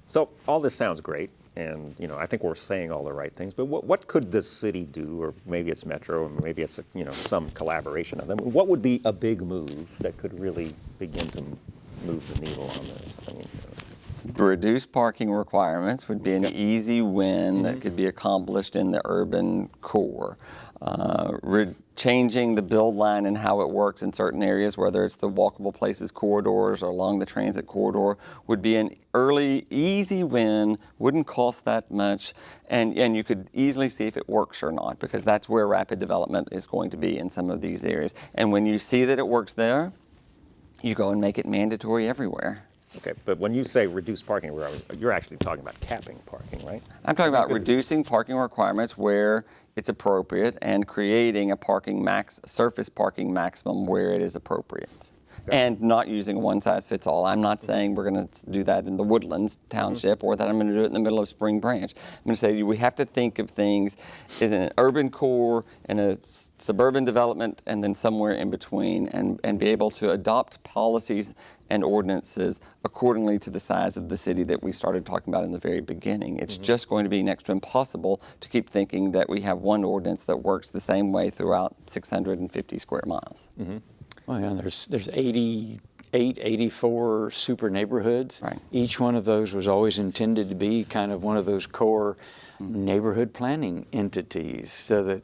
So all this sounds great, and I think we're saying all the right things. But what could the city do, or maybe it's Metro, or maybe it's some collaboration of them? What would be a big move that could really begin to move the needle on this? I mean, Reduce parking requirements would be an easy win that could be accomplished in the urban core. Changing the build line and how it works in certain areas, whether it's the walkable places corridors or along the transit corridor, would be an early, easy win, wouldn't cost that much, and you could easily see if it works or not, because that's where rapid development is going to be in some of these areas. And when you see that it works there, you go and make it mandatory everywhere. Okay, but when you say reduce parking, you're actually talking about capping parking, right? I'm talking about reducing parking requirements where it's appropriate and creating a surface parking maximum where it is appropriate. And not using one size fits all. I'm not saying we're going to do that in the Woodlands Township or that I'm going to do it in the middle of Spring Branch. I'm going to say we have to think of things as an urban core and a suburban development and then somewhere in between, and be able to adopt policies and ordinances accordingly to the size of the city that we started talking about in the very beginning. It's just going to be next to impossible to keep thinking that we have one ordinance that works the same way throughout 650 square miles. Well, yeah, there's 84 super neighborhoods. Right. Each one of those was always intended to be kind of one of those core neighborhood planning entities, so that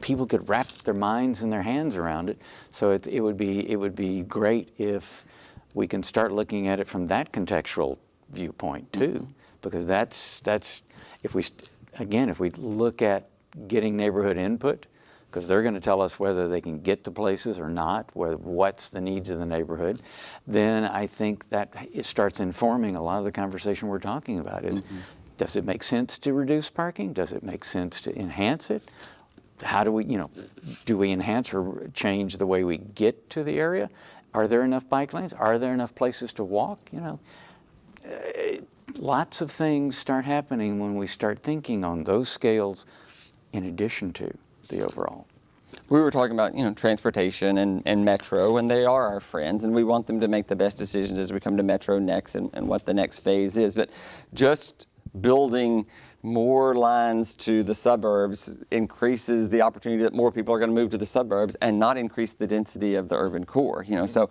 people could wrap their minds and their hands around it. So it would be great if we can start looking at it from that contextual viewpoint too, because that's if we look at getting neighborhood input, because they're going to tell us whether they can get to places or not, what's the needs of the neighborhood, then I think that it starts informing a lot of the conversation we're talking about is Does it make sense to reduce parking? Does it make sense to enhance it? How do we, do we enhance or change the way we get to the area? Are there enough bike lanes? Are there enough places to walk? Lots of things start happening when we start thinking on those scales in addition to the overall. We were talking about, transportation and Metro, and they are our friends, and we want them to make the best decisions as we come to Metro next and what the next phase is. But just building more lines to the suburbs increases the opportunity that more people are going to move to the suburbs and not increase the density of the urban core. So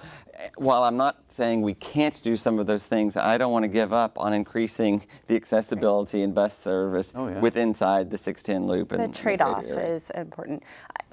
while I'm not saying we can't do some of those things, I don't want to give up on increasing the accessibility and bus service inside the 610 loop. The trade-off is important.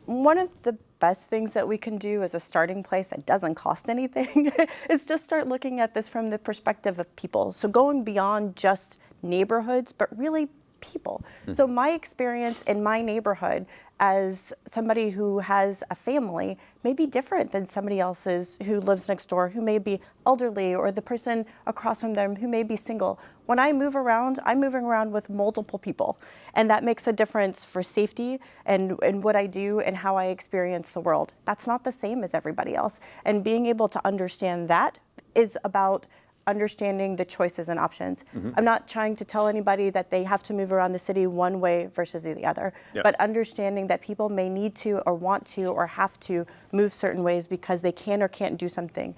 One of the best things that we can do as a starting place that doesn't cost anything is just start looking at this from the perspective of people. So going beyond just neighborhoods, but really people. So my experience in my neighborhood as somebody who has a family may be different than somebody else's who lives next door, who may be elderly, or the person across from them who may be single. When I move around, I'm moving around with multiple people, and that makes a difference for safety and what I do and how I experience the world. That's not the same as everybody else, and being able to understand that is about understanding the choices and options. I'm not trying to tell anybody that they have to move around the city one way versus the other, but understanding that people may need to or want to or have to move certain ways because they can or can't do something.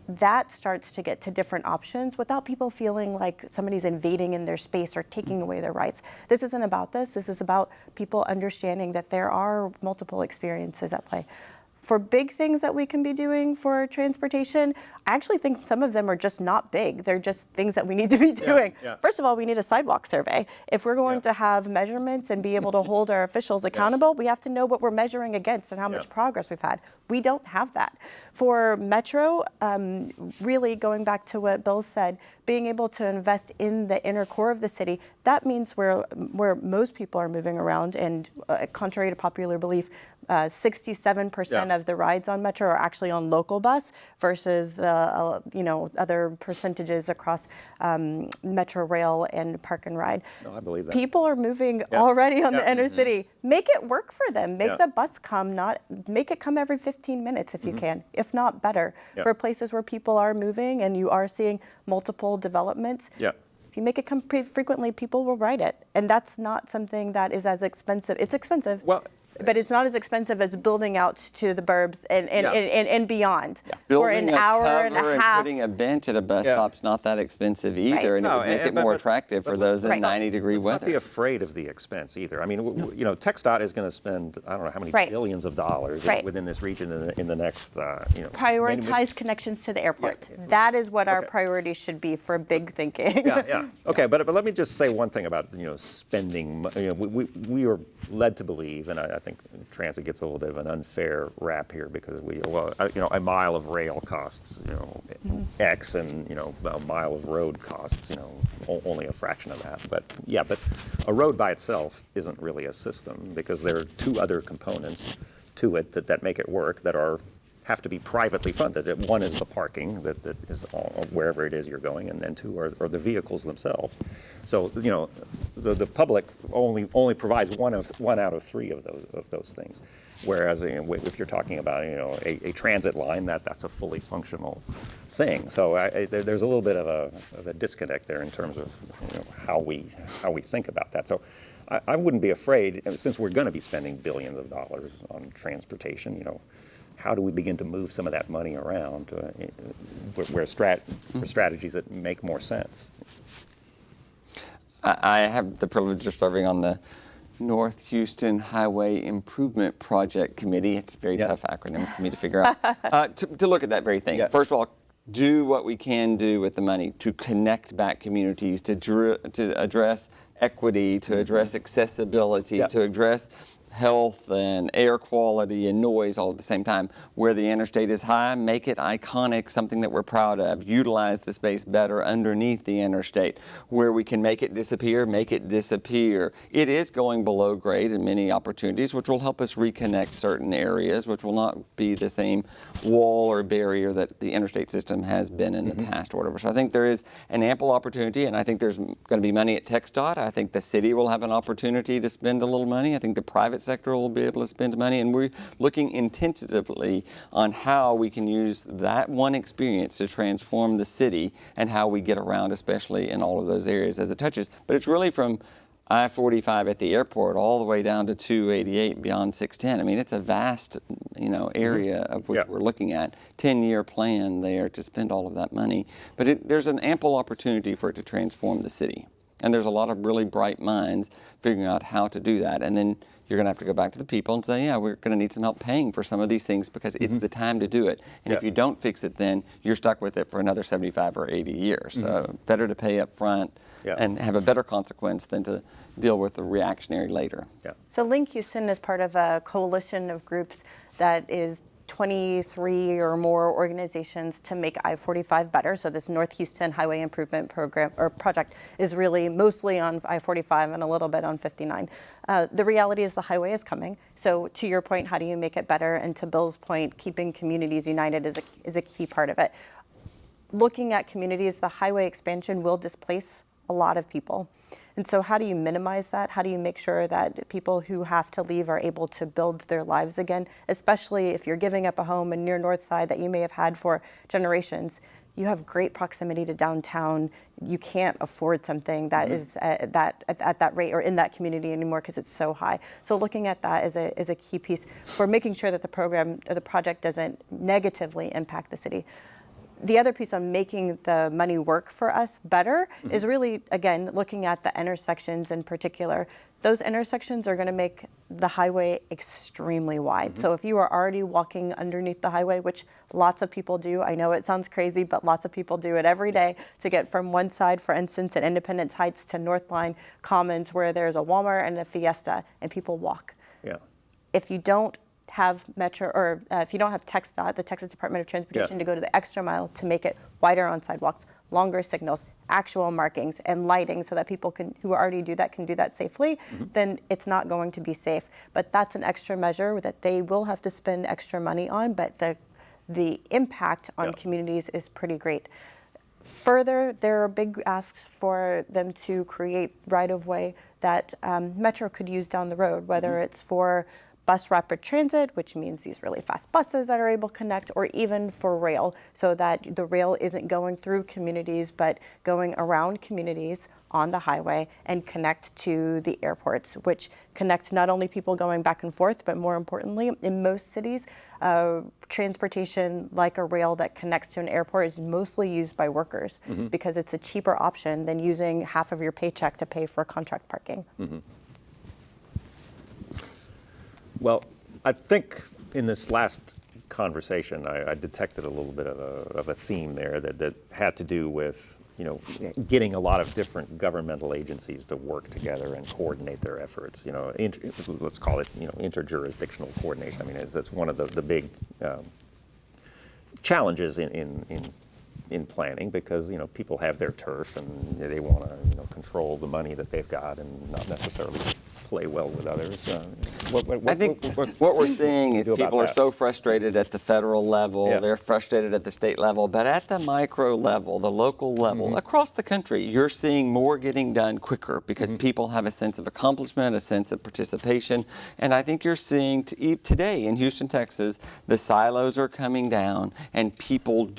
That starts to get to different options without people feeling like somebody's invading in their space or taking away their rights. This isn't about this. This is about people understanding that there are multiple experiences at play. For big things that we can be doing for transportation, I actually think some of them are just not big. They're just things that we need to be doing. First of all, we need a sidewalk survey. If we're going to have measurements and be able to hold our officials accountable, we have to know what we're measuring against and how much progress we've had. We don't have that. For Metro, really going back to what Bill said, being able to invest in the inner core of the city, that means where most people are moving around, and contrary to popular belief, 67% of the rides on Metro are actually on local bus versus the other percentages across Metro Rail and Park and Ride. No, I believe that. People are moving already on the inner city. Make it work for them. Make the bus come, make it come every 15 minutes if you can, if not better. For places where people are moving and you are seeing multiple developments. If you make it come frequently, people will ride it. And that's not something that is as expensive. It's expensive. But it's not as expensive as building out to the burbs and beyond. For an hour and a half. Putting a bench at a bus stop's not that expensive either, and it would make it more attractive for those in 90-degree weather. Let's not be afraid of the expense either. I mean, TxDOT is going to spend, I don't know how many billions of dollars within this region in the next, Prioritize connections to the airport. That is what our priorities should be for big thinking. Okay, but let me just say one thing about, spending. We are led to believe, and I think transit gets a little bit of an unfair rap here because a mile of rail costs, X, and a mile of road costs, only a fraction of that. But a road by itself isn't really a system because there are two other components to it that make it work that have to be privately funded. One is the parking that is wherever it is you're going, and then two are the vehicles themselves. So the public only provides one out of three of those things. Whereas if you're talking about a transit line, that's a fully functional thing. So there's a little bit of a disconnect there in terms of how we think about that. So I wouldn't be afraid, since we're going to be spending billions of dollars on transportation. How do we begin to move some of that money around for strategies that make more sense? I have the privilege of serving on the North Houston Highway Improvement Project Committee. It's a very tough acronym for me to figure out. To look at that very thing. First of all, do what we can do with the money to connect back communities, to address equity, to address accessibility, to address health and air quality and noise all at the same time. Where the interstate is high, make it iconic, something that we're proud of. Utilize the space better underneath the interstate. Where we can make it disappear, make it disappear. It is going below grade in many opportunities, which will help us reconnect certain areas, which will not be the same wall or barrier that the interstate system has been in the past or whatever. So I think there is an ample opportunity, and I think there's going to be money at TxDOT. I think the city will have an opportunity to spend a little money. I think the private sector will be able to spend money, and we're looking intensively on how we can use that one experience to transform the city and how we get around, especially in all of those areas as it touches. But it's really from I-45 at the airport all the way down to 288 beyond 610. I mean, it's a vast, area of which we're looking at. 10-year plan there to spend all of that money. But there's an ample opportunity for it to transform the city. And there's a lot of really bright minds figuring out how to do that. And then you're going to have to go back to the people and say, yeah, we're going to need some help paying for some of these things because it's the time to do it. And if you don't fix it, then you're stuck with it for another 75 or 80 years. So better to pay up front and have a better consequence than to deal with the reactionary later. So Link Houston is part of a coalition of groups that is 23 or more organizations to make I-45 better. So this North Houston Highway Improvement Program or project is really mostly on I-45 and a little bit on 59. The reality is the highway is coming. So to your point, how do you make it better? And to Bill's point, keeping communities united is a key part of it. Looking at communities, the highway expansion will displace a lot of people. And so how do you minimize that? How do you make sure that people who have to leave are able to build their lives again, especially if you're giving up a home in near North Side that you may have had for generations? You have great proximity to downtown. You can't afford something that is at that rate or in that community anymore because it's so high. So looking at that is a key piece for making sure that the program or the project doesn't negatively impact the city. The other piece on making the money work for us better is really, again, looking at the intersections in particular. Those intersections are going to make the highway extremely wide. So if you are already walking underneath the highway, which lots of people do, I know it sounds crazy, but lots of people do it every day to get from one side, for instance, at Independence Heights to North Line Commons, where there's a Walmart and a Fiesta, and people walk. If you don't have Metro, or if you don't have TxDOT, the Texas Department of Transportation, to go to the extra mile to make it wider on sidewalks, longer signals, actual markings, and lighting so that people who already do that can do that safely, then it's not going to be safe. But that's an extra measure that they will have to spend extra money on, but the impact on communities is pretty great. Further, there are big asks for them to create right-of-way that Metro could use down the road, whether it's for bus rapid transit, which means these really fast buses that are able to connect, or even for rail, so that the rail isn't going through communities, but going around communities on the highway and connect to the airports, which connect not only people going back and forth, but more importantly, in most cities, transportation like a rail that connects to an airport is mostly used by workers because it's a cheaper option than using half of your paycheck to pay for contract parking. Well, I think in this last conversation, I detected a little bit of a theme there that had to do with, getting a lot of different governmental agencies to work together and coordinate their efforts. Let's call it, interjurisdictional coordination. I mean, that's one of the big challenges in planning because, people have their turf and they want to, control the money that they've got and not necessarily play well with others. I think what we're seeing is people are so frustrated at the federal level, they're frustrated at the state level, but at the micro level, the local level, across the country, you're seeing more getting done quicker because people have a sense of accomplishment, a sense of participation, and I think you're seeing today in Houston, Texas, the silos are coming down and people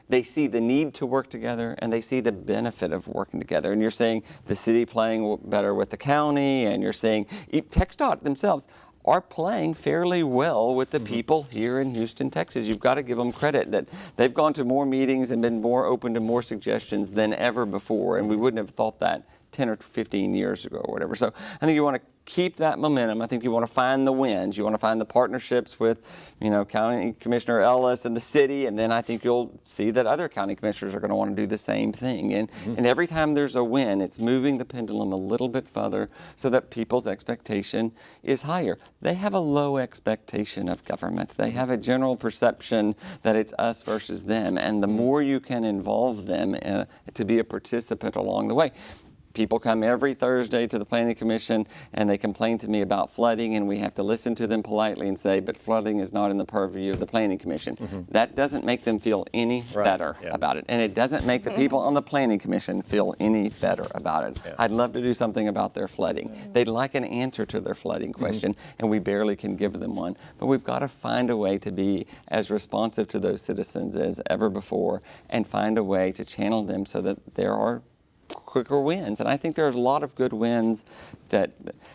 they see the need to work together and they see the benefit of working together. And you're seeing the city playing better with the county, and you're seeing TxDOT themselves are playing fairly well with the people here in Houston, Texas. You've got to give them credit that they've gone to more meetings and been more open to more suggestions than ever before. And we wouldn't have thought that 10 or 15 years ago or whatever. So I think you want to keep that momentum. I think you want to find the wins. You want to find the partnerships with, County Commissioner Ellis and the city, and then I think you'll see that other county commissioners are going to want to do the same thing. And every time there's a win, it's moving the pendulum a little bit further so that people's expectation is higher. They have a low expectation of government. They have a general perception that it's us versus them, and the more you can involve them to be a participant along the way. People come every Thursday to the Planning Commission and they complain to me about flooding, and we have to listen to them politely and say, but flooding is not in the purview of the Planning Commission. That doesn't make them feel any better about it. And it doesn't make the people on the Planning Commission feel any better about it. I'd love to do something about their flooding. They'd like an answer to their flooding question, and we barely can give them one. But we've got to find a way to be as responsive to those citizens as ever before and find a way to channel them so that there are quicker wins. And I think there's a lot of good wins that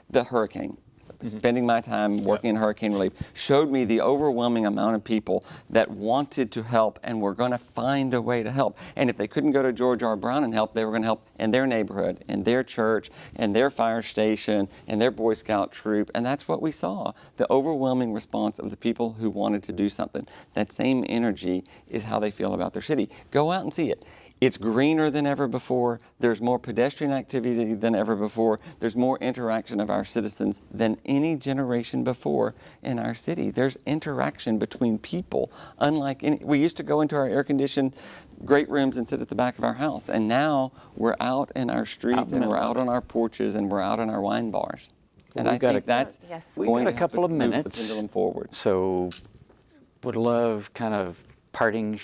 the hurricane, spending my time working in hurricane relief, showed me the overwhelming amount of people that wanted to help and were going to find a way to help. And if they couldn't go to George R. Brown and help, they were going to help in their neighborhood, in their church, in their fire station, in their Boy Scout troop. And that's what we saw, the overwhelming response of the people who wanted to do something. That same energy is how they feel about their city. Go out and see it. It's greener than ever before. There's more pedestrian activity than ever before. There's more interaction of our citizens than any generation before in our city. There's interaction between people, unlike we used to go into our air-conditioned great rooms and sit at the back of our house, and now we're out in our streets and we're out on our porches and we're out in our wine bars. And I think that's we've got a couple of minutes, move the pendulum forward. So would love kind of parting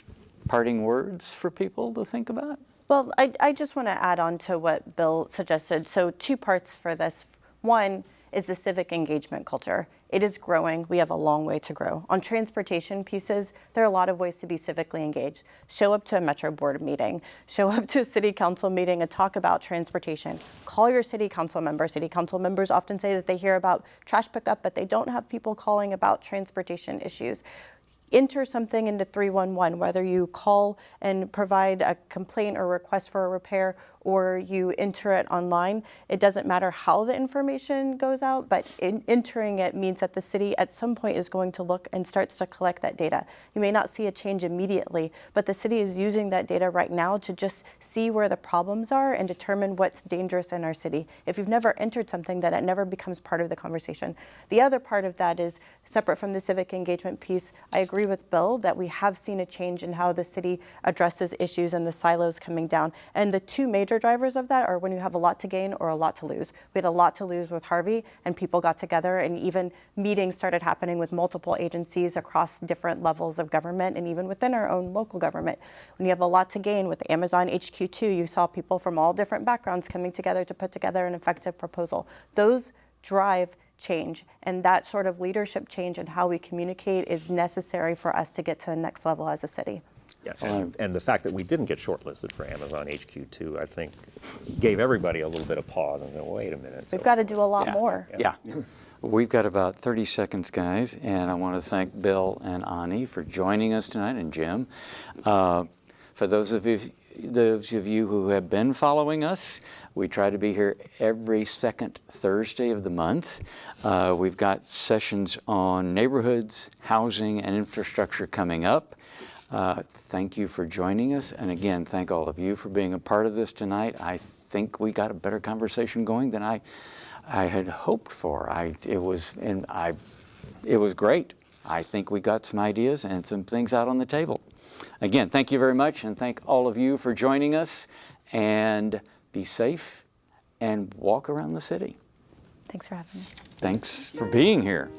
words for people to think about? Well, I just want to add on to what Bill suggested. So 2 parts for this. One is the civic engagement culture. It is growing. We have a long way to grow. On transportation pieces, there are a lot of ways to be civically engaged. Show up to a Metro Board meeting, show up to a city council meeting and talk about transportation. Call your city council member. City council members often say that they hear about trash pickup, but they don't have people calling about transportation issues. Enter something into 311, whether you call and provide a complaint or request for a repair or you enter it online. It doesn't matter how the information goes out, but entering it means that the city at some point is going to look and starts to collect that data. You may not see a change immediately, but the city is using that data right now to just see where the problems are and determine what's dangerous in our city. If you've never entered something, then it never becomes part of the conversation. The other part of that is separate from the civic engagement piece. I agree with Bill that we have seen a change in how the city addresses issues and the silos coming down. And the 2 major drivers of that are when you have a lot to gain or a lot to lose. We had a lot to lose with Harvey, and people got together, and even meetings started happening with multiple agencies across different levels of government and even within our own local government. When you have a lot to gain with Amazon HQ2, you saw people from all different backgrounds coming together to put together an effective proposal. Those drive change, and that sort of leadership change in how we communicate is necessary for us to get to the next level as a city. Yeah, and the fact that we didn't get shortlisted for Amazon HQ2, I think, gave everybody a little bit of pause and said, wait a minute. We've got to do a lot more. Yeah. We've got about 30 seconds, guys, and I want to thank Bill and Ani for joining us tonight, and Jim. For those of you who have been following us, we try to be here every second Thursday of the month. We've got sessions on neighborhoods, housing, and infrastructure coming up. Thank you for joining us, and again, thank all of you for being a part of this tonight. I think we got a better conversation going than I had hoped for. It was great. I think we got some ideas and some things out on the table. Again, thank you very much, and thank all of you for joining us, and be safe and walk around the city. Thanks for having us. Thanks for being here.